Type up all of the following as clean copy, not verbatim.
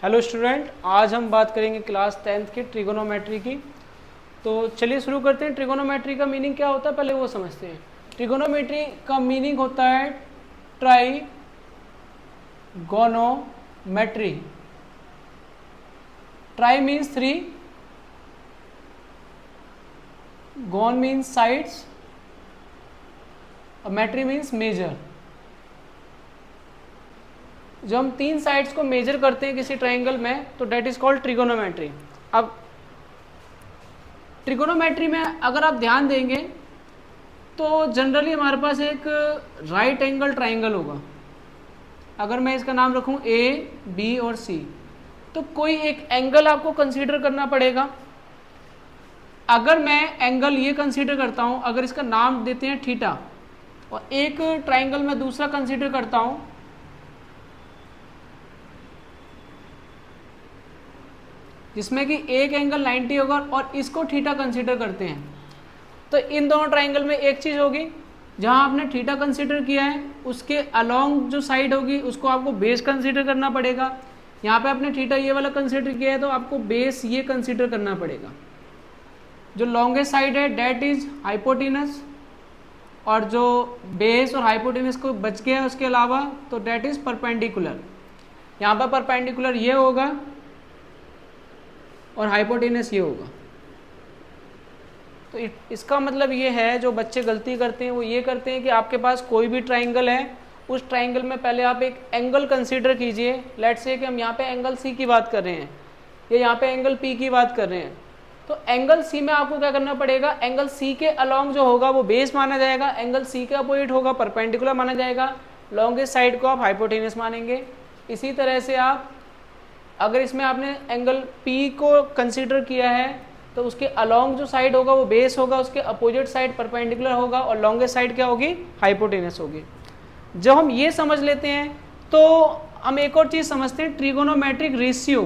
Hello student, आज हम बात करेंगे क्लास 10th की ट्रिगोनोमेट्री की। तो चलिए शुरू करते हैं। ट्रिगोनोमेट्री का मीनिंग क्या होता है पहले वो समझते हैं। ट्रिगोनोमेट्री का मीनिंग होता है trigonometry. Try means 3, gone means sides और मेट्री मीन्स मेजर। जो हम 3 साइड्स को मेजर करते हैं किसी ट्राइंगल में तो डेट इज कॉल्ड ट्रिगोनोमेट्री। अब ट्रिगोनोमेट्री में अगर आप ध्यान देंगे तो जनरली हमारे पास एक राइट एंगल ट्राइंगल होगा। अगर मैं इसका नाम रखूं ए, बी और सी, तो कोई एक एंगल आपको कंसीडर करना पड़ेगा। अगर मैं एंगल ये कंसीडर करता हूं, अगर इसका नाम देते हैं थीटा, और एक ट्राइंगल में दूसरा कंसीडर करता हूं जिसमें कि एक एंगल 90 होगा और इसको थीटा कंसीडर करते हैं, तो इन दोनों ट्राइंगल में एक चीज़ होगी, जहां आपने थीटा कंसीडर किया है उसके अलोंग जो साइड होगी उसको आपको बेस कंसीडर करना पड़ेगा। यहाँ पे आपने थीटा ये वाला कंसीडर किया है तो आपको बेस ये कंसीडर करना पड़ेगा। जो लॉन्गेस्ट साइड है डेट इज हाइपोटेनस, और जो बेस और हाइपोटेनस को बच गया है उसके अलावा तो डेट इज परपेंडिकुलर। यहाँ पर परपेंडिकुलर ये होगा और हाइपोटेनस ये होगा। तो इसका मतलब ये है, जो बच्चे गलती करते हैं वो ये करते हैं कि आपके पास कोई भी ट्राइंगल है, उस ट्राइंगल में पहले आप एक एंगल कंसीडर कीजिए। लेट्स से कि हम यहाँ पे एंगल सी की बात कर रहे हैं या यहाँ पे एंगल पी की बात कर रहे हैं, तो एंगल सी में आपको क्या करना पड़ेगा, एंगल सी के अलोंग जो होगा वो बेस माना जाएगा, एंगल सी के अपोजिट होगा परपेंडिकुलर माना जाएगा, लॉन्गेस्ट साइड को आप हाइपोटेनस मानेंगे। इसी तरह से आप अगर इसमें आपने एंगल P को कंसीडर किया है तो उसके अलोंग जो साइड होगा वो बेस होगा, उसके अपोजिट साइड परपेंडिकुलर होगा और लॉन्गेस्ट साइड क्या होगी, हाइपोटेनस होगी। जब हम ये समझ लेते हैं तो हम एक और चीज समझते हैं, ट्रिगोनोमेट्रिक रेशियो।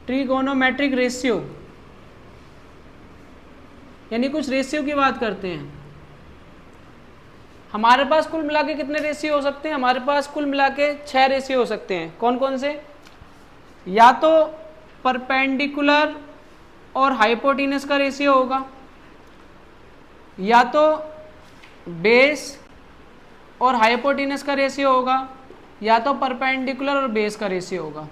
ट्रिगोनोमेट्रिक रेशियो यानी कुछ रेशियो की बात करते हैं। हमारे पास कुल मिला के कितने रेशियो हो सकते हैं, हमारे पास कुल मिला के 6 रेशियो हो सकते हैं। कौन कौन से, या तो परपेंडिकुलर और हाइपोटेनस का रेशियो होगा, या तो बेस और हाइपोटेनस का रेशियो होगा, या तो परपेंडिकुलर और बेस का रेशियो होगा।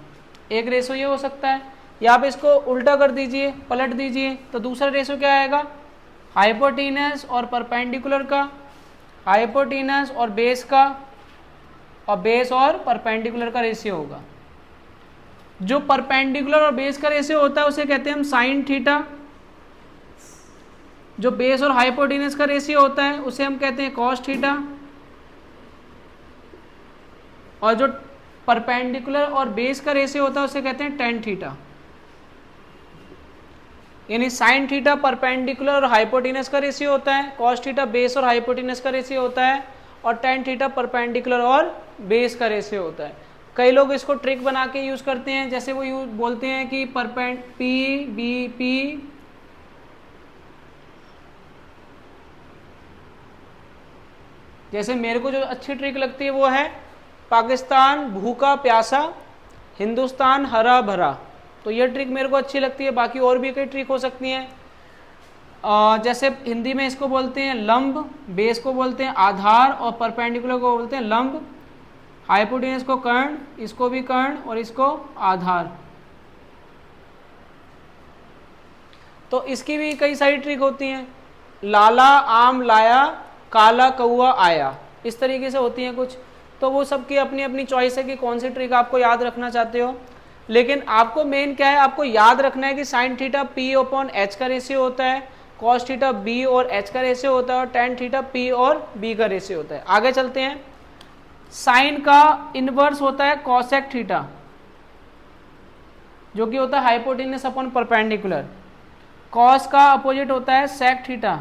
एक रेशियो ये हो सकता है, या आप इसको उल्टा कर दीजिए, पलट दीजिए, तो दूसरा रेशियो क्या आएगा, हाइपोटेनस और परपेंडिकुलर का, हाइपोटेनस और बेस का, और बेस और परपेंडिकुलर का रेशियो होगा। जो परपेंडिकुलर और बेस का रेशियो होता है उसे कहते हैं हम साइन थीटा। जो बेस और हाइपोटेनस का रेशियो होता है उसे हम कहते हैं कॉस थीटा। और जो परपेंडिकुलर और बेस का रेशियो होता है उसे कहते हैं टेन थीटा। यानी साइन थीटा परपेंडिकुलर और हाइपोटेनस का रेशियो होता है, कॉस थीटा बेस और हाइपोटेनस का रेशियो होता है, और टेन थीटा परपेंडिकुलर और बेस का रेशियो होता है। कई लोग इसको ट्रिक बना के यूज करते हैं, जैसे वो बोलते हैं कि पी बी पी जैसे मेरे को जो अच्छी ट्रिक लगती है वो है पाकिस्तान भूखा प्यासा, हिंदुस्तान हरा भरा। तो ये ट्रिक मेरे को अच्छी लगती है। बाकी और भी कई ट्रिक हो सकती हैं, जैसे हिंदी में इसको बोलते हैं लंब, बेस को बोलते हैं आधार और परपेंडिकुलर को बोलते हैं लंब, हाइपोटेनस को कर्ण, इसको भी कर्ण और इसको आधार। तो इसकी भी कई सारी ट्रिक होती हैं, लाला आम लाया, काला कौआ आया, इस तरीके से होती हैं कुछ। तो वो सबकी अपनी अपनी चॉइस है कि कौन सी ट्रिक आपको याद रखना चाहते हो। लेकिन आपको मेन क्या है, आपको याद रखना है कि sine theta P upon H का रेशियो होता है, कॉस थीटा B और H का रेशियो होता है, और टेन थीटा P और B का रेशियो होता है। आगे चलते हैं। साइन का इनवर्स होता है कॉसेक थीटा, जो कि होता है हाइपोटेनस अपॉन परपेंडिकुलर। कॉस का अपोजिट होता है सेक थीटा,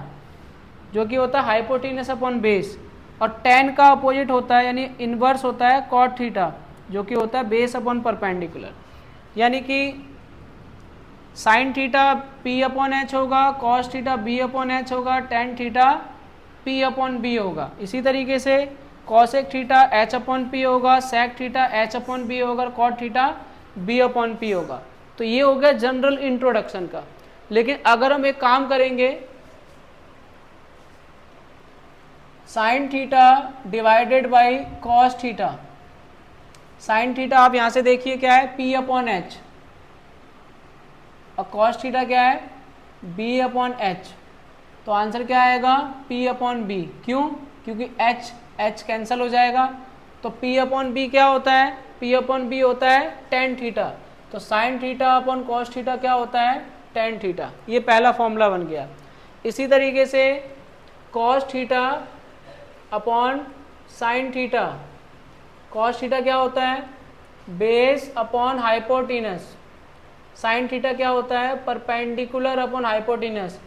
जो कि होता है हाइपोटेनस अपॉन बेस, और टेन का अपोजिट होता है यानी इनवर्स होता है कॉट थीटा, जो कि होता है बेस अपॉन परपेंडिकुलर। यानी कि sine theta P upon H होगा, cos theta B upon H होगा, tan theta P upon B होगा। इसी तरीके से cosec theta H upon P होगा, sec theta H upon B होगा, और cot theta B upon P होगा। तो ये हो गया जनरल इंट्रोडक्शन का। लेकिन अगर हम एक काम करेंगे, sine theta divided by cos theta, sine theta आप यहां से देखिए क्या है, पी अपॉन एच, और कॉस थीटा क्या है, बी अपॉन एच। तो आंसर क्या आएगा, पी अपॉन बी। क्यों? क्योंकि एच एच कैंसिल हो जाएगा। तो पी अपॉन बी क्या होता है, पी अपॉन बी होता है टेन थीटा। तो sine theta upon cos theta क्या होता है, टेन थीटा। ये पहला फॉर्मूला बन गया। इसी तरीके से cos theta upon sine theta, cos theta क्या होता है, base upon hypotenuse, sign theta क्या होता है, परपेंडिकुलर अपॉन हाइपोटेनस।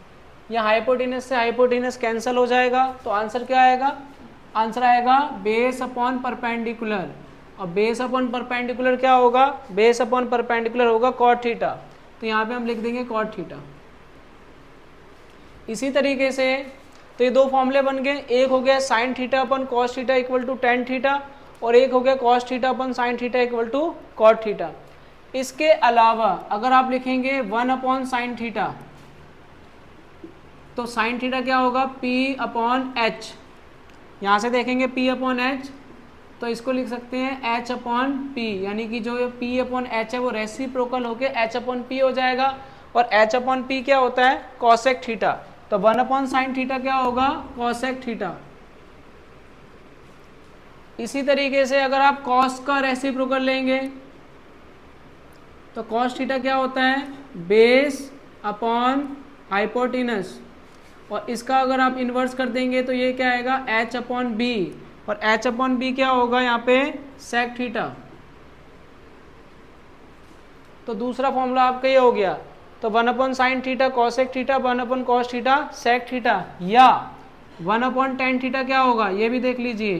या हाइपोटेनस से हाइपोटेनस कैंसिल हो जाएगा। तो आंसर क्या आएगा, आंसर आएगा बेस अपॉन परपेंडिकुलर। और बेस अपॉन परपेंडिकुलर क्या होगा, बेस अपॉन परपेंडिकुलर होगा कॉट थीटा। तो यहाँ पे हम लिख देंगे कॉट थीटा। इसी तरीके से तो ये दो फॉर्मूले बन गए। एक हो गया sine theta upon cos theta equal to tan theta, और एक हो गया cos theta upon sine theta equal to cot theta. इसके अलावा अगर आप लिखेंगे वन अपॉन साइन थीटा, तो साइन थीटा क्या होगा, पी अपॉन एच। यहाँ से देखेंगे पी अपॉन एच, तो इसको लिख सकते हैं एच अपॉन पी, यानी कि जो पी अपॉन एच है वो रेसिप्रोकल होके एच अपॉन पी हो जाएगा। और एच अपॉन पी क्या होता है, कॉसेक थीटा। तो वन अपॉन साइन थीटा क्या होगा, कॉसेक थीटा। इसी तरीके से अगर आप कॉस का रेसिप्रोकल लेंगे तो कॉस थीटा क्या होता है, बेस अपॉन हाइपोटेनस। और इसका अगर आप इन्वर्स कर देंगे तो ये क्या आएगा, एच अपॉन बी। और एच अपॉन बी क्या होगा यहाँ पे, सेक थीटा। तो दूसरा फॉर्मूला आपका ये हो गया। तो one upon sine theta cosec theta, one upon cos theta sec theta, या वन अपॉन टेन थीटा क्या होगा, ये भी देख लीजिए।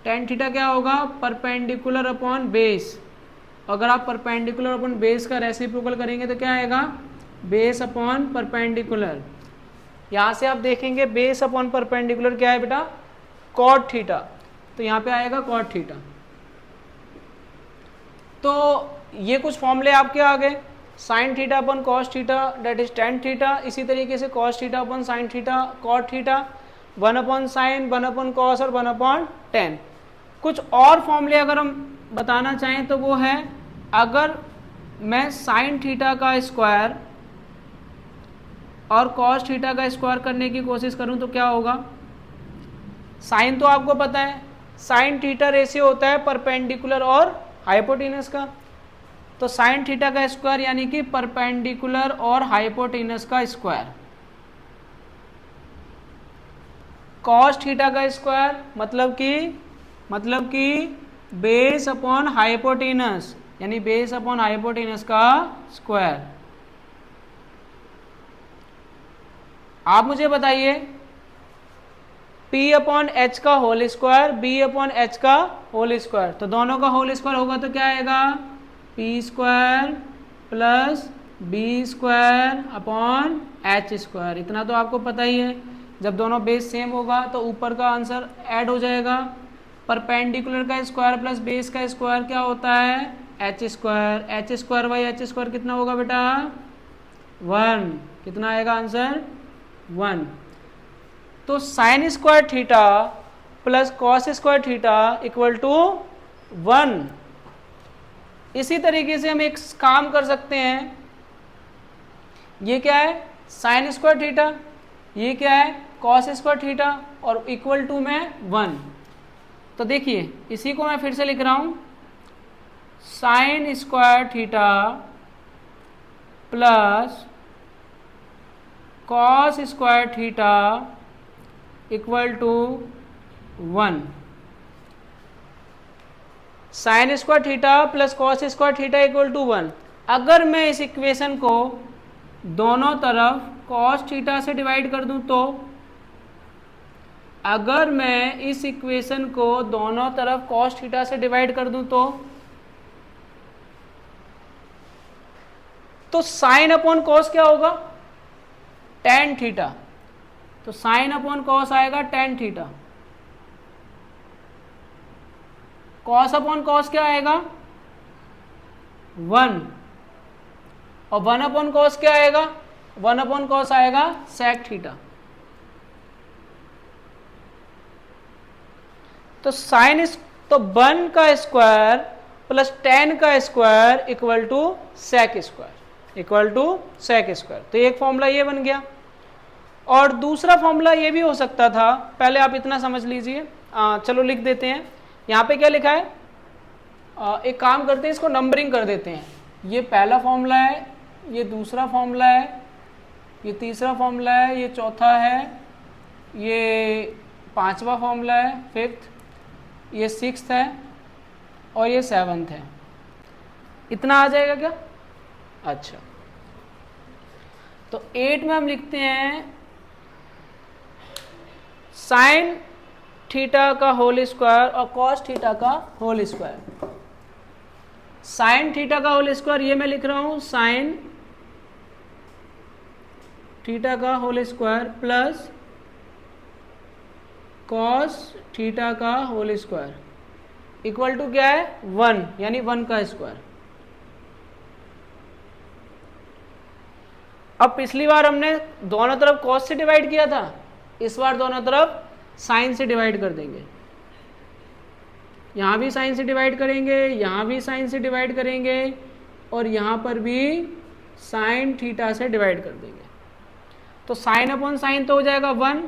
टेन थीटा क्या होगा, परपेंडिकुलर अपॉन बेस। अगर आप परपेंडिकुलर अपॉन बेस का रेसिप्रोकल करेंगे तो क्या आएगा, बेस अपॉन परपेंडिकुलर। यहाँ से आप देखेंगे बेस अपॉन परपेंडिकुलर क्या है बेटा, कॉट थीटा। तो यहाँ पे आएगा कॉट थीटा। तो ये कुछ फॉर्मूले आपके आ गए। Sine theta upon cos theta that is tan theta. इसी तरीके से cos theta upon sine theta cot theta, one upon sine, one upon cos और वन अपॉन टेन। कुछ और फॉर्मूले अगर हम बताना चाहें तो वो है, अगर मैं साइन थीटा का स्क्वायर और कॉस थीटा का स्क्वायर करने की कोशिश करूं तो क्या होगा। साइन तो आपको पता है, साइन थीटा रेशियो होता है परपेंडिकुलर और हाइपोटेनस का। तो साइन थीटा का स्क्वायर यानी कि परपेंडिकुलर और हाइपोटेनस का स्क्वायर। कॉस थीटा का स्क्वायर मतलब कि बेस अपॉन हाइपोटेनस, यानी बेस अपॉन हाइपोटेनस का स्क्वायर। आप मुझे बताइए P अपॉन एच का whole square, B upon H का होल स्क्वायर। तो दोनों का होल स्क्वायर होगा तो क्या आएगा, P square plus B square upon H square. इतना तो आपको पता ही है, जब दोनों बेस सेम होगा तो ऊपर का आंसर ऐड हो जाएगा। परपेंडिकुलर का स्क्वायर प्लस बेस का स्क्वायर क्या होता है, H square. H square by H square कितना होगा बेटा, 1। कितना आएगा आंसर, 1। तो sine square theta plus cos square theta equal to 1। इसी तरीके से हम एक काम कर सकते हैं, ये क्या है साइन स्क्वायर थीटा, ये क्या है कॉस स्क्वायर थीटा, और इक्वल टू में 1। तो देखिए इसी को मैं फिर से लिख रहा हूं, sine square theta plus cos square theta equal to 1। Sine square theta plus cos square theta equal to 1। अगर मैं इस इक्वेशन को दोनों तरफ कॉस थीटा से डिवाइड कर दूं तो, अगर मैं इस इक्वेशन को दोनों तरफ कॉस थीटा से डिवाइड कर दूं तो साइन अपॉन कॉस क्या होगा, टेन थीटा। तो साइन अपॉन कॉस आएगा tan theta. Cos upon cos क्या आएगा 1, और 1 अपॉन कॉस क्या आएगा 1 अपॉन कॉस आएगा सेक थीटा। तो साइन तो 1 का स्क्वायर प्लस 10 का square equal to sec square, equal to sec square. तो एक फॉर्मूला ये बन गया। और दूसरा फॉर्मूला ये भी हो सकता था, पहले आप इतना समझ लीजिए, चलो लिख देते हैं। यहाँ पे क्या लिखा है, एक काम करते हैं, इसको नंबरिंग कर देते हैं। ये पहला फॉर्मूला है, ये दूसरा फॉर्मूला है, ये तीसरा फॉर्मूला है, ये चौथा है, ये पांचवा फॉर्मूला है, फिफ्थ, ये सिक्स्थ है, और ये सेवन्थ है। इतना आ जाएगा क्या? अच्छा, तो 8 में हम लिखते हैं साइन थीटा का होल स्क्वायर और कॉस थीटा का होल स्क्वायर। साइन थीटा का होल स्क्वायर ये मैं लिख रहा हूं साइन थीटा का whole square plus cos theta का होल स्क्वायर इक्वल टू क्या है 1, यानी 1 का स्क्वायर। अब पिछली बार हमने दोनों तरफ कॉस से डिवाइड किया था, इस बार दोनों तरफ साइन से डिवाइड कर देंगे। यहां भी साइन से डिवाइड करेंगे, यहां भी साइन से डिवाइड करेंगे, और यहां पर भी साइन थीटा से डिवाइड कर देंगे। तो साइन अपॉन साइन तो हो जाएगा 1,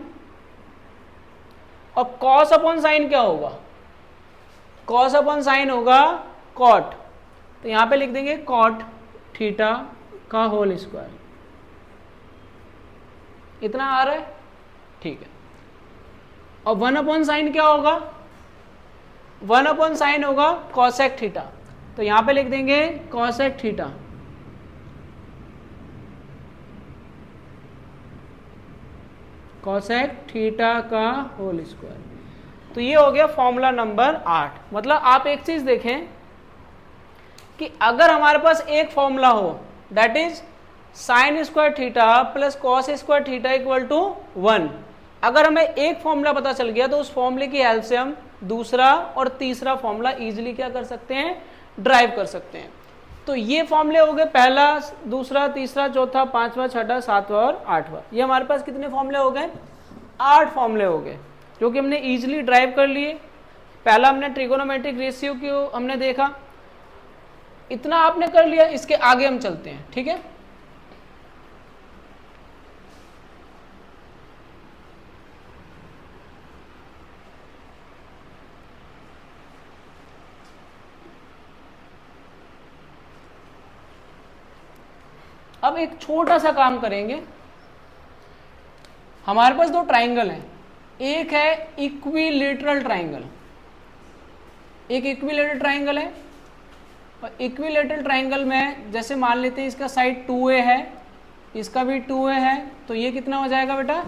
और कॉस अपॉन साइन क्या होगा? कॉस अपॉन साइन होगा कॉट। तो यहां पे लिख देंगे कॉट थीटा का होल स्क्वायर। इतना आ रहा है? ठीक है। और 1 अपॉन साइन क्या होगा? 1 अपॉन साइन होगा कॉसेक थीटा। तो यहां पे लिख देंगे कॉसेक थीटा। कॉसेक थीटा का होल स्क्वायर। तो ये हो गया फॉर्मूला नंबर 8। मतलब आप एक चीज देखें कि अगर हमारे पास एक फॉर्मूला हो, that is sine square theta plus cos square theta equal to 1, अगर हमें एक फॉर्मूला पता चल गया तो उस फॉर्मूले की हेल्प से हम दूसरा और तीसरा फॉर्मूला इजीली क्या कर सकते हैं, ड्राइव कर सकते हैं। तो ये फॉर्मूले हो गए, पहला, दूसरा, तीसरा, चौथा, पांचवा, छठा, सातवां और आठवां। ये हमारे पास कितने फॉर्मूले हो गए? 8 फॉर्मूले हो गए, जो कि हमने इजीली ड्राइव कर लिए। पहला हमने ट्रिगोनोमेट्रिक रेशियो की हमने देखा, इतना आपने कर लिया। इसके आगे हम चलते हैं, ठीक है। अब एक छोटा सा काम करेंगे। हमारे पास 2 ट्राइंगल हैं, एक है इक्विलेटरल ट्राइंगल, एक इक्विलेटरल ट्राइंगल है। और इक्विलेटरल ट्राइंगल में जैसे मान लेते हैं इसका साइड 2a है, इसका भी 2a है, तो ये कितना हो जाएगा बेटा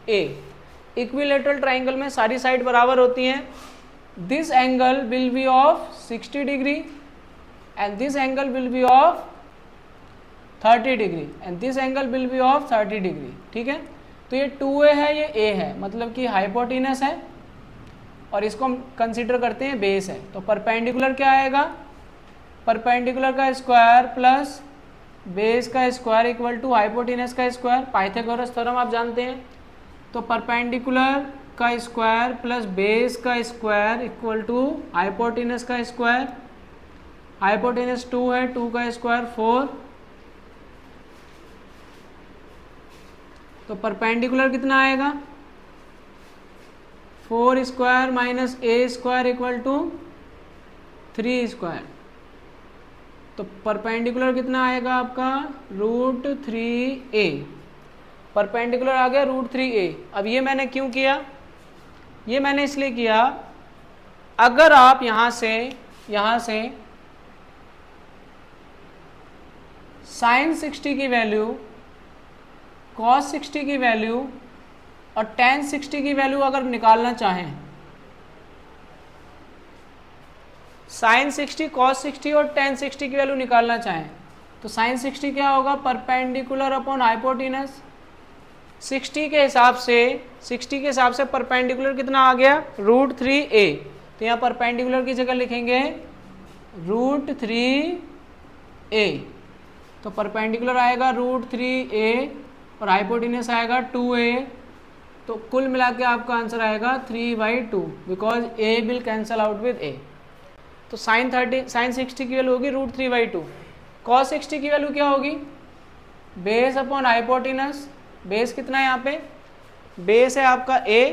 a। इक्विलेटरल ट्राइंगल में सारी साइड बराबर होती हैं। This angle will be of 60 degree and this angle will be of 30 degree and this angle will be of 30 degree, ठीक है। तो ये 2a है, ये a है, मतलब कि हाइपोटेनस है, और इसको हम कंसीडर करते हैं बेस है। तो परपेंडिकुलर क्या आएगा? परपेंडिकुलर का स्क्वायर प्लस बेस का स्क्वायर इक्वल टू हाइपोटेनस का स्क्वायर। पाइथागोरस थ्योरम आप जानते हैं। तो परपेंडिकुलर का स्क्वायर प्लस बेस का स्क्वायर इक्वल टू हाइपोटेनस का स्क्वायर। हाइपोटेनस 2 है, 2 का स्क्वायर 4। तो परपेंडिकुलर कितना आएगा? 4 square minus a square equal to 3 square. तो परपेंडिकुलर कितना आएगा आपका? √3a। परपेंडिकुलर आ गया √3a। अब ये मैंने क्यों किया? ये मैंने इसलिए किया, अगर आप यहां से साइन 60 की वैल्यू, कॉस 60 की वैल्यू और टेन 60 की वैल्यू अगर निकालना चाहें, साइन 60, कॉस 60 और टेन 60 की वैल्यू निकालना चाहें, तो साइन 60 क्या होगा? Perpendicular upon hypotenuse. 60 के हिसाब से परपेंडिकुलर कितना आ गया? √3a। तो यहाँ परपेंडिकुलर की जगह लिखेंगे √3a, तो परपेंडिकुलर आएगा √3a और हाइपोटेन्यूस आएगा 2a, तो कुल मिला के आपका आंसर आएगा 3/2 because a will cancel out with a। तो sin 60 की वैल्यू होगी √3/2। cos 60 की वैल्यू क्या होगी? Base upon hypotenuse. बेस कितना है यहाँ पे? बेस है आपका a।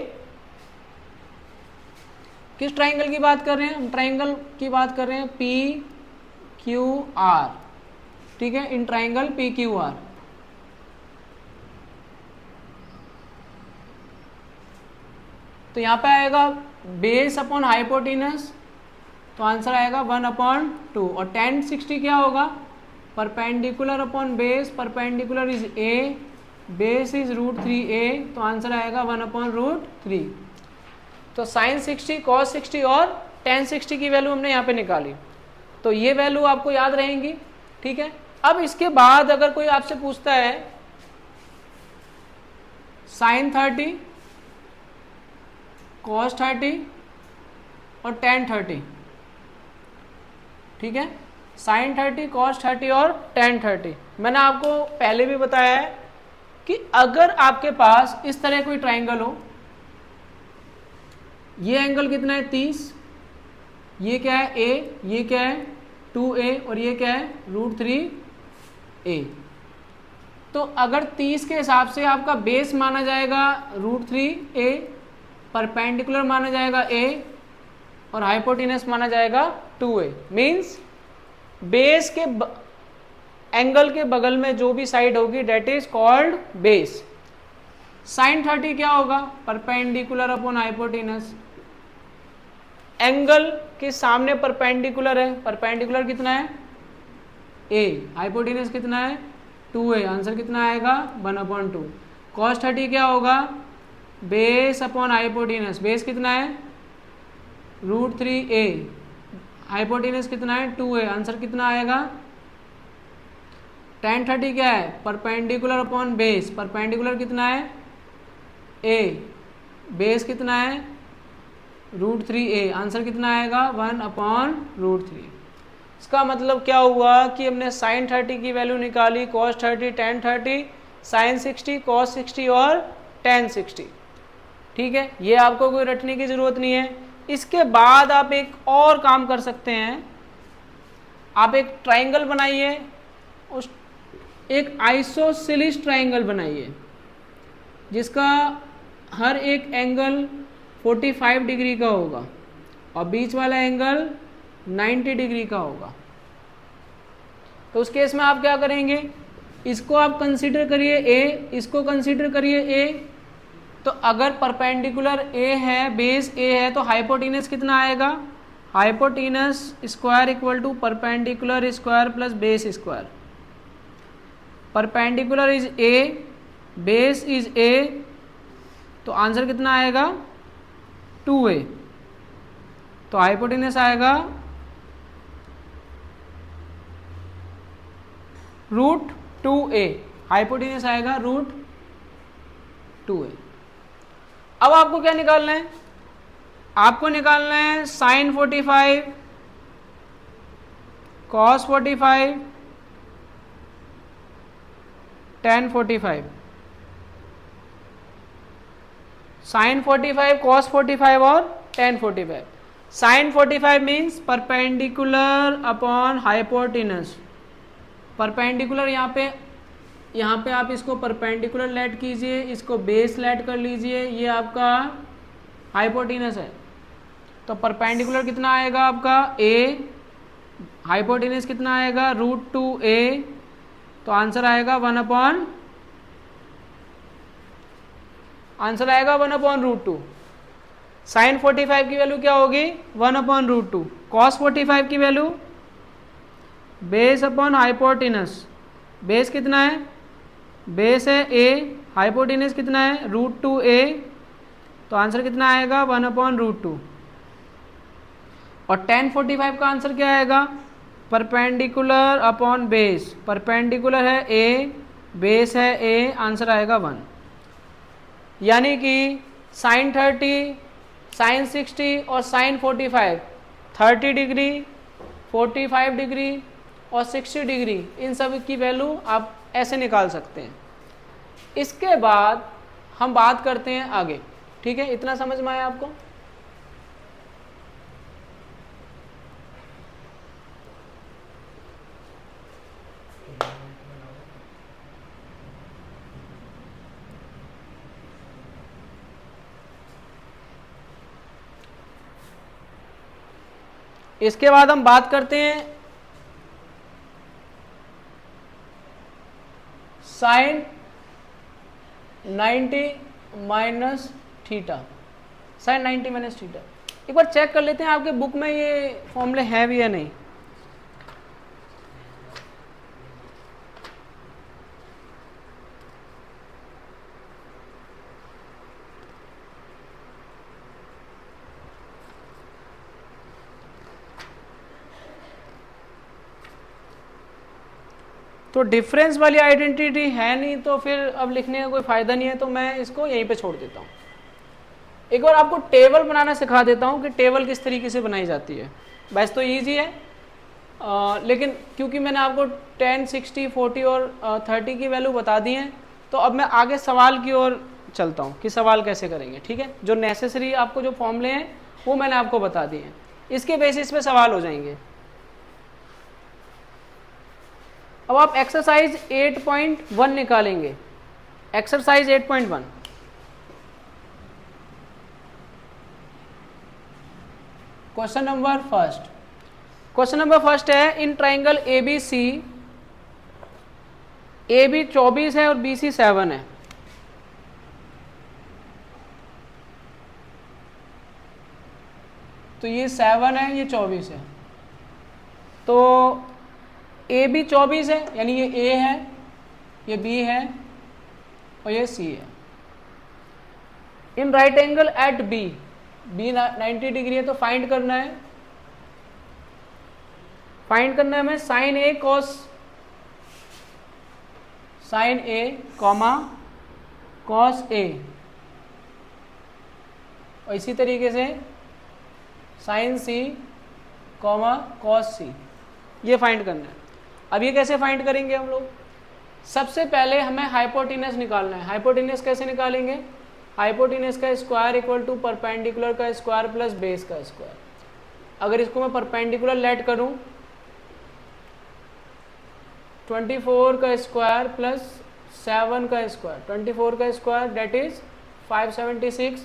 किस ट्राइंगल की बात कर रहे हैं हम? ट्राइंगल की बात कर रहे हैं PQR, ठीक है, इन ट्राइंगल PQR। तो यहाँ पे आएगा बेस अपॉन हाइपोटेनस, तो आंसर आएगा 1/2। और tan 60 क्या होगा? Perpendicular upon base, perpendicular is a, base is √3a, तो आंसर आएगा 1/√3। तो sin 60, cos 60 और tan 60 की वैल्यू हमने यहाँ पे निकाली, तो ये वैल्यू आपको याद रहेंगी, ठीक है। अब इसके बाद अगर कोई आपसे पूछता है sin 30, cos 30 और tan 30, ठीक है, sin 30, cos 30 और tan 30। मैंने आपको पहले भी बताया है कि अगर आपके पास इस तरह कोई ट्राइंगल हो, ये एंगल कितना है 30, ये क्या है a, ये क्या है 2a और ये क्या है √3a। तो अगर 30 के हिसाब से आपका बेस माना जाएगा √3a, परपेंडिकुलर माना जाएगा a और हाइपोटेनस माना जाएगा 2a। मीन्स बेस के एंगल के बगल में जो भी साइड होगी that is called base. sin 30 क्या होगा? Perpendicular upon hypotenuse. एंगल के सामने परपेंडिकुलर है, परपेंडिकुलर कितना है a, हाइपोटेनस कितना है 2a, आंसर कितना आएगा 1/2। cos 30 क्या होगा? बेस अपॉन हाइपोटेनस, बेस कितना है √3a, हाइपोटेनस कितना है 2a, आंसर कितना आएगा? tan 30 क्या है? परपेंडिकुलर अपॉन बेस, परपेंडिकुलर कितना है a, बेस कितना है √3a, आंसर कितना आएगा 1/√3। इसका मतलब क्या हुआ कि हमने sin 30 की वैल्यू निकाली, cos 30, tan 30, sin 60, cos 60 और tan 60, ठीक है। ये आपको कोई रटने की जरूरत नहीं है। इसके बाद आप एक और काम कर सकते हैं, आप एक ट्राइंगल बनाइए, उस एक आइसोसेलेस ट्राइंगल बनाइए जिसका हर एक एंगल 45 डिग्री का होगा और बीच वाला एंगल 90 डिग्री का होगा। तो उस केस में आप क्या करेंगे? इसको आप कंसीडर करिए a, इसको कंसीडर करिए a। तो अगर परपेंडिकुलर a है, बेस a है, तो हाइपोटेनस कितना आएगा? Hypotenuse square equal to perpendicular square plus base square. Perpendicular is a, base is a, तो आंसर कितना आएगा 2a। तो हाइपोटेनस आएगा √2a, हाइपोटेनस आएगा √2a। अब आपको क्या निकालना है? आपको निकालना है sin 45, cos 45, tan 45। sin 45, cos 45 और tan 45। sin 45 means perpendicular upon hypotenuse. Perpendicular यहाँ पे आप इसको परपेंडिकुलर लेट कीजिए, इसको बेस लेट कर लीजिए, ये आपका हाइपोटेनस है। तो परपेंडिकुलर कितना आएगा आपका a, हाइपोटेनस कितना आएगा √2a, तो आंसर आएगा 1/√2। sin 45 की वैल्यू क्या होगी? 1/√2। cos 45 की value base upon hypotenuse, base कितना है? बेस है a, हाइपोटेनस कितना है √2a, तो आंसर कितना आएगा 1/√2। और tan 45 का आंसर क्या आएगा? परपेंडिकुलर अपॉन बेस, परपेंडिकुलर है a, बेस है a, आंसर आएगा 1। यानी कि sin 30, साइन 60 और साइन 45, 30 डिग्री, 45 डिग्री और 60 डिग्री, इन सब की वैल्यू आप ऐसे निकाल सकते हैं। इसके बाद हम बात करते हैं आगे। ठीक है, इतना समझ में आया आपको? इसके बाद हम बात करते हैं sine 90 minus theta, sine 90 minus theta. एक बार चेक कर लेते हैं आपके बुक में ये फॉर्मूले हैं भी या नहीं। तो डिफरेंस वाली आइडेंटिटी है नहीं, तो फिर अब लिखने का कोई फ़ायदा नहीं है, तो मैं इसको यहीं पे छोड़ देता हूँ। एक बार आपको टेबल बनाना सिखा देता हूँ कि टेबल किस तरीके से बनाई जाती है। वैसे तो ईजी है, लेकिन क्योंकि मैंने आपको 10, 60, 40 और 30 की वैल्यू बता दी है, तो अब मैं आगे सवाल की ओर चलता हूँ कि सवाल कैसे करेंगे। ठीक है, जो नेसेसरी आपको जो फॉर्मूले हैं वो मैंने आपको बता दिए हैं, इसके बेसिस पे सवाल हो जाएंगे। अब आप एक्सरसाइज 8.1 निकालेंगे। Exercise 8.1, question number first. Question number first है, in triangle A B C, A B 24 है और बी सी 7 है। तो ये 7 है, ये 24 है। तो ए बी 24 है, यानी ये ए है, ये बी है और ये सी है। In right angle at B, B 90 degree है, तो फाइंड करना है। फाइंड करना है हमें sine A cos, sine A comma cos A, और इसी तरीके से sine C comma cos C, ये फाइंड करना है। अब ये कैसे फाइंड करेंगे हम लोग? सबसे पहले हमें हाइपोटेनस निकालना है। हाइपोटेनस कैसे निकालेंगे? हाइपोटेनस का स्क्वायर इक्वल टू परपेंडिकुलर का स्क्वायर प्लस बेस का स्क्वायर। अगर इसको मैं परपेंडिकुलर लेट करूं, 24 का स्क्वायर प्लस 7 का स्क्वायर, 24 का स्क्वायर डेट इज 576,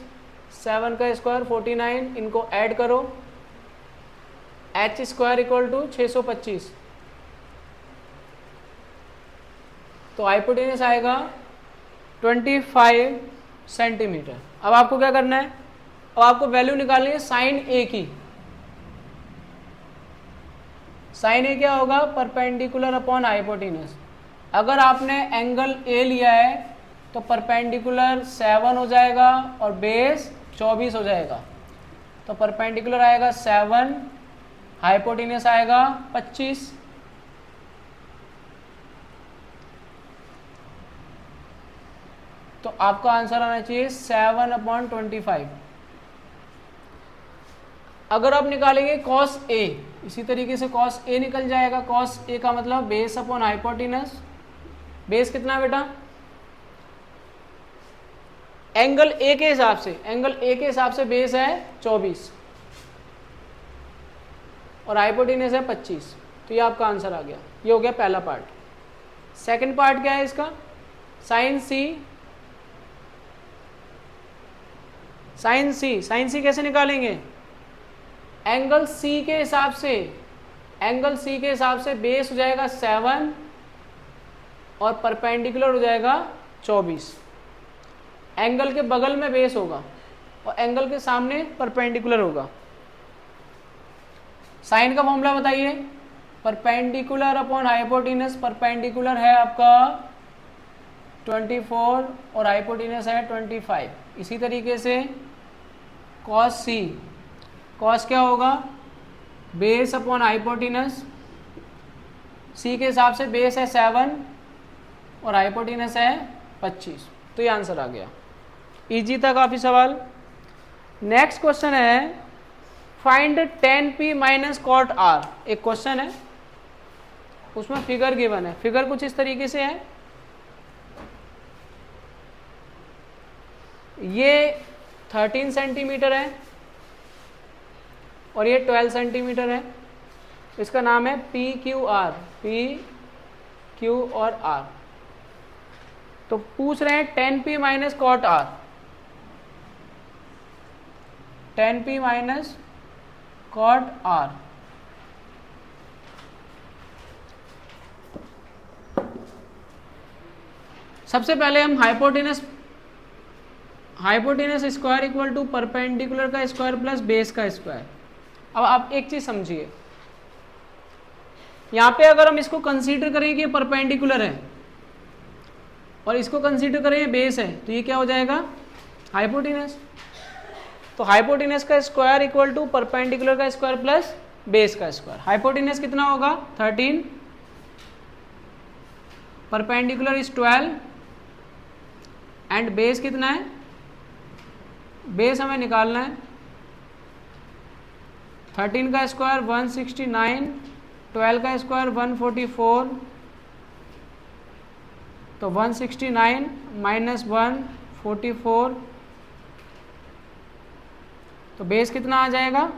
7 का स्क्वायर 49, इनको ऐड करो, एच स्क्वायर इक्वल टू 625। तो हाइपोटेनस आएगा 25 सेंटीमीटर। अब आपको क्या करना है? अब आपको वैल्यू निकालनी है साइन ए की। साइन ए क्या होगा? Perpendicular upon hypotenuse. अगर आपने एंगल ए लिया है तो परपेंडिकुलर 7 हो जाएगा और बेस 24 हो जाएगा। तो परपेंडिकुलर आएगा 7, हाइपोटेनस आएगा 25। तो आपका आंसर आना चाहिए 7/25। अगर आप निकालेंगे कॉस ए, इसी तरीके से कॉस ए निकल जाएगा। कॉस ए का मतलब बेस अपॉन हाइपोटेनस। बेस कितना बेटा? एंगल ए के हिसाब से, एंगल ए के हिसाब से बेस है 24 और हाइपोटेनस है 25। तो ये आपका आंसर आ गया। ये हो गया पहला पार्ट। सेकंड पार्ट क्या है इसका? साइन सी। साइन सी, साइन सी कैसे निकालेंगे? एंगल सी के हिसाब से, एंगल सी के हिसाब से बेस हो जाएगा 7 और परपेंडिकुलर हो जाएगा 24। एंगल के बगल में बेस होगा और एंगल के सामने परपेंडिकुलर होगा। साइन का फॉर्मूला बताइए। परपेंडिकुलर अपॉन हाइपोटेनस, परपेंडिकुलर है आपका 24 और हाइपोटेनस है 25। इसी तरीके से कॉस सी, कॉस क्या होगा? Base upon hypotenuse. सी के हिसाब से बेस है 7 और हाइपोटेनस है 25। तो ये आंसर आ गया। इजी था काफ़ी सवाल। नेक्स्ट क्वेश्चन है find tan p minus cot r। एक क्वेश्चन है, उसमें फिगर गिवन है। फिगर कुछ इस तरीके से है, ये 13 सेंटीमीटर है और ये 12 सेंटीमीटर है। इसका नाम है P Q R, P Q और आर। तो पूछ रहे हैं tan p minus cot r, tan p minus cot r। सबसे पहले हम hypotenuse square equal to perpendicular का स्क्वायर प्लस बेस का स्क्वायर। अब आप एक चीज समझिए, यहां पे अगर हम इसको कंसीडर करें कि परपेंडिकुलर है और इसको कंसीडर करें बेस है, तो ये क्या हो जाएगा? हाइपोटेनस। तो हाइपोटेनस का स्क्वायर इक्वल टू परपेंडिकुलर का स्क्वायर प्लस बेस का स्क्वायर। हाइपोटेनस कितना होगा? 13, परपेंडिकुलर इज 12 एंड बेस कितना है? बेस हमें निकालना है। 13 का स्क्वायर 169, 12 का स्क्वायर 144, तो 169 माइनस 144, तो बेस कितना आ जाएगा?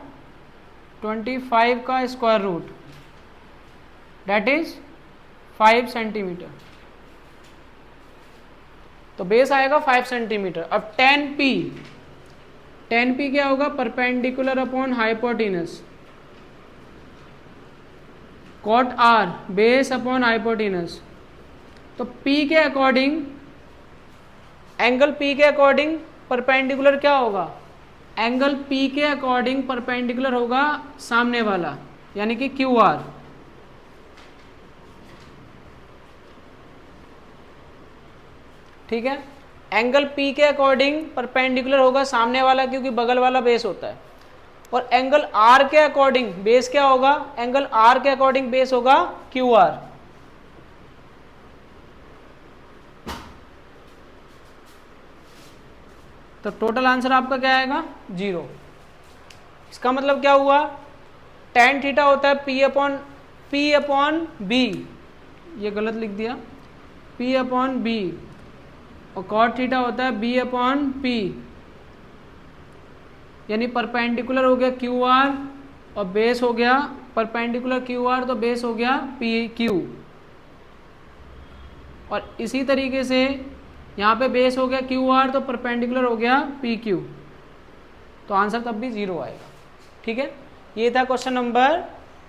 25 का square root, that is 5 centimetre. तो बेस आएगा 5 सेंटीमीटर। अब tan p क्या होगा? Perpendicular upon hypotenuse, cot r base upon hypotenuse. तो p के अकॉर्डिंग, एंगल p के अकॉर्डिंग परपेंडिकुलर क्या होगा? एंगल p के अकॉर्डिंग परपेंडिकुलर होगा सामने वाला, यानी कि QR। ठीक है, एंगल P के अकॉर्डिंग परपेंडिकुलर होगा सामने वाला, क्योंकि बगल वाला बेस होता है। और एंगल R के अकॉर्डिंग बेस क्या होगा? एंगल R के अकॉर्डिंग बेस होगा QR। तो टोटल आंसर आपका क्या आएगा? 0। इसका मतलब क्या हुआ? tan थीटा होता है P अपॉन B, ये गलत लिख दिया, P अपॉन B, और कॉट थीटा होता है B अपॉन P, यानी परपेंडिकुलर हो गया QR और बेस हो गया परपेंडिकुलर QR, तो बेस हो गया PQ। और इसी तरीके से यहाँ पे बेस हो गया QR, तो परपेंडिकुलर हो गया PQ, तो आंसर तब भी 0 आएगा। ठीक है, ये था क्वेश्चन नंबर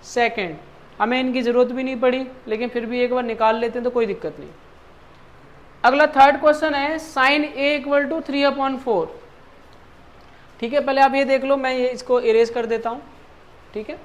2। हमें इनकी ज़रूरत भी नहीं पड़ी, लेकिन फिर भी एक बार निकाल लेते हैं तो कोई दिक्कत नहीं। अगला 3rd क्वेश्चन है साइन A इक्वल टू 3/4। ठीक है, पहले आप ये देख लो, मैं ये इसको इरेज कर देता हूँ। ठीक है,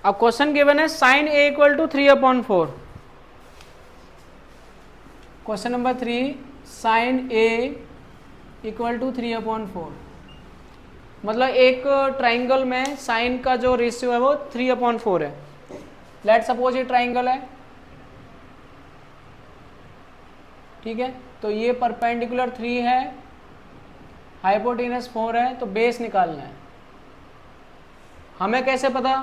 अब क्वेश्चन गिवन है sine A equal to 3/4। Question number 3, sine A equal to 3/4। मतलब एक ट्राइंगल में साइन का जो रेशियो है वो 3/4 है। लेट सपोज ये ट्राइंगल है, ठीक है, तो ये परपेंडिकुलर 3 है, हाइपोटेनस 4 है, तो बेस निकालना है। हमें कैसे पता?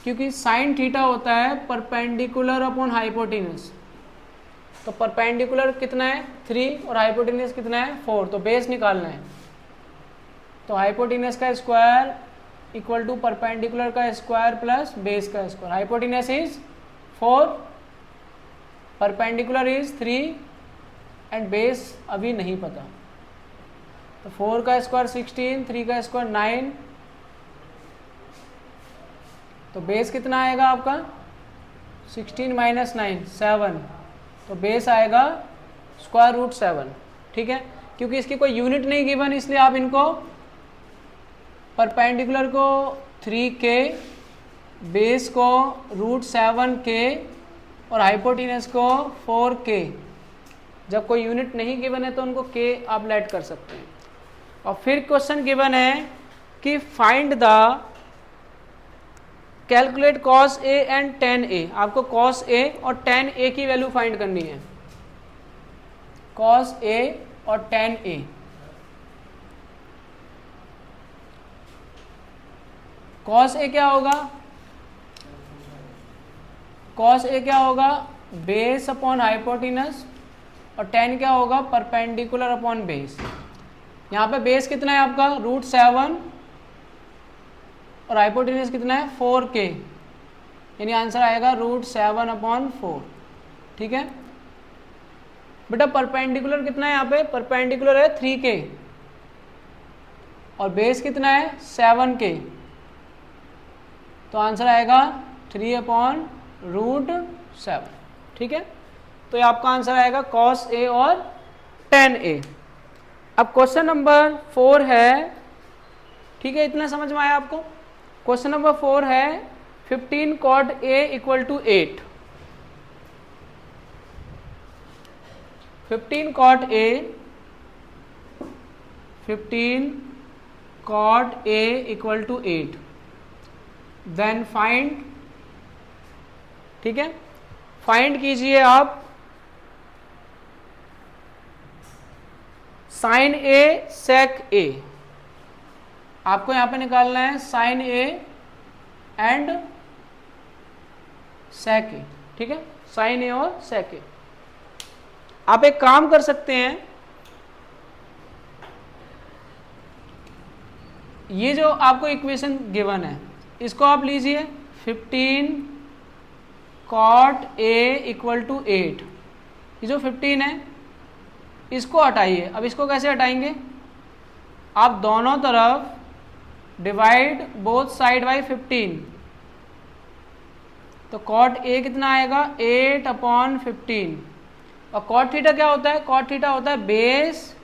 क्योंकि साइन थीटा होता है परपेंडिकुलर अपॉन हाइपोटेनस, तो परपेंडिकुलर कितना है? 3 और हाइपोटेनस कितना है? 4, तो बेस निकालना है। तो हाइपोटेनस का स्क्वायर इक्वल टू परपेंडिकुलर का स्क्वायर प्लस बेस का square. Hypotenuse is 4, perpendicular is 3 and base अभी नहीं पता। तो 4 का स्क्वायर 16, 3 का स्क्वायर 9, तो बेस कितना आएगा आपका? 16 माइनस 9 7, तो बेस आएगा स्क्वायर रूट 7। ठीक है, क्योंकि इसकी कोई यूनिट नहीं गिवन, इसलिए आप इनको परपेंडिकुलर को 3k, बेस को √7k और हाइपोटेनस को 4k। जब कोई यूनिट नहीं गिवन है तो उनको k आप लेट कर सकते हैं। और फिर क्वेश्चन गिवन है कि find the calculate cos A and tan A। आपको cos A और tan A की वैल्यू फाइंड करनी है, cos A और tan A। cos A क्या होगा, cos A क्या होगा, बेस अपॉन हाइपोटेनस, और tan क्या होगा, परपेंडिकुलर अपॉन बेस। यहाँ पे बेस कितना है आपका √7 और हाइपोटेनस कितना है 4k, यानी आंसर आएगा √7/4। ठीक है बेटा। परपेंडिकुलर कितना है यहाँ पे, परपेंडिकुलर है 3k और बेस कितना है 7k, तो आंसर आएगा 3/√7। ठीक है, तो ये आपका आंसर आएगा cos A और tan A। अब क्वेश्चन नंबर 4 है, ठीक है, इतना समझ में आया आपको। क्वेश्चन नंबर 4 है 15 cot A = 8। 15 cot A = 8, then find. ठीक है, फाइंड कीजिए आप sin A sec A। आपको यहां पे निकालना है sin A and sec A। ठीक है, sin A और sec A। आप एक काम कर सकते हैं, ये जो आपको इक्वेशन गिवन है इसको आप लीजिए 15 cot A = 8। ये जो 15 है इसको हटाइए। अब इसको कैसे हटाएंगे, आप दोनों तरफ डिवाइड बोथ साइड बाई 15, तो cot A कितना आएगा 8/15। और cot थीटा क्या होता है, cot थीटा होता है base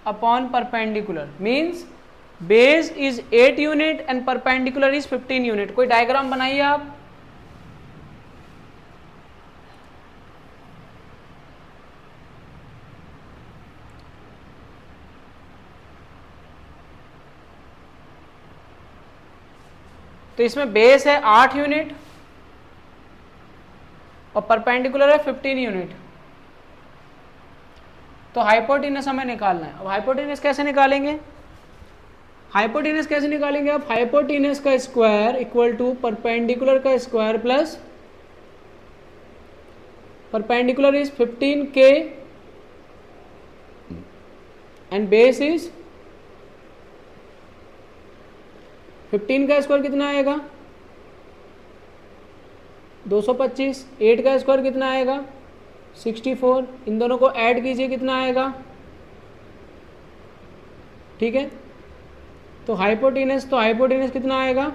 upon perpendicular, means base is 8 unit and perpendicular is 15 unit. कोई डायग्राम बनाइए आप। तो इसमें बेस है 8 यूनिट और परपेंडिकुलर है 15 यूनिट। तो हाइपोटेनस हमें निकालना है। अब हाइपोटेनस कैसे निकालेंगे, हाइपोटेनस कैसे निकालेंगे आप, हाइपोटेनस का स्क्वायर इक्वल टू परपेंडिकुलर का square plus perpendicular is 15k and base is 15 का स्क्वायर कितना आएगा 225, 8 का स्क्वायर कितना आएगा 64, इन दोनों को ऐड कीजिए कितना आएगा। ठीक है, तो हाइपोटेनस कितना आएगा,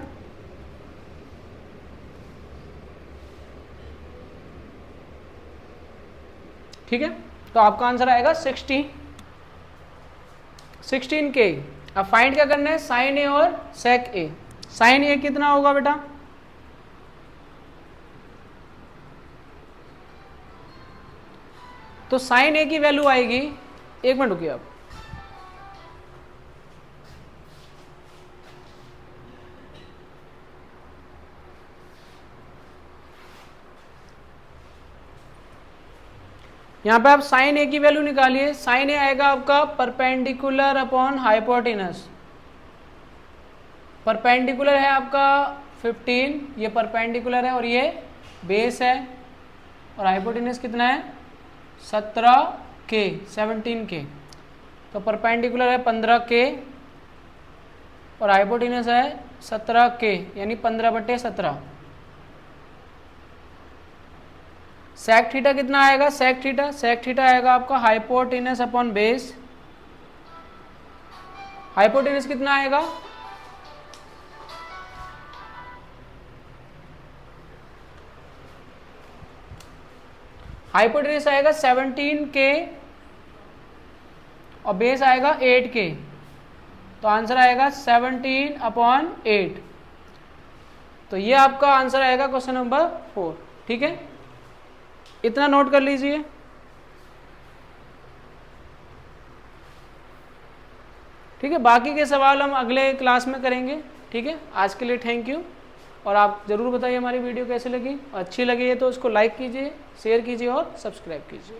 ठीक है, तो आपका आंसर आएगा 16k। अब फाइंड क्या करना है, साइन ए और सेक ए। साइन ए कितना होगा बेटा, तो साइन ए की वैल्यू आएगी, एक मिनट रुकिए आप, यहां पे आप साइन ए की वैल्यू निकालिए। साइन ए आएगा आपका परपेंडिकुलर अपॉन हाइपोटेनस। परपेंडिकुलर है आपका 15, ये परपेंडिकुलर है और ये बेस है, और हाइपोटेनस कितना है 17k। तो परपेंडिकुलर है 15k और हाइपोटेनस है 17k, यानी 15/17। सेक थीटा कितना आएगा, सेक थीटा आएगा आपका हाइपोटेनस अपॉन बेस। हाइपोटेनस कितना आएगा, हाइपोटेनस आएगा 17k और बेस आएगा 8k। तो आंसर आएगा 17/8। तो ये आपका आंसर आएगा क्वेश्चन नंबर 4। ठीक है, इतना नोट कर लीजिए। ठीक है, बाकी के सवाल हम अगले क्लास में करेंगे। ठीक है, आज के लिए थैंक यू। और आप ज़रूर बताइए हमारी वीडियो कैसी लगी, अच्छी लगी है तो उसको लाइक कीजिए, शेयर कीजिए और सब्सक्राइब कीजिए।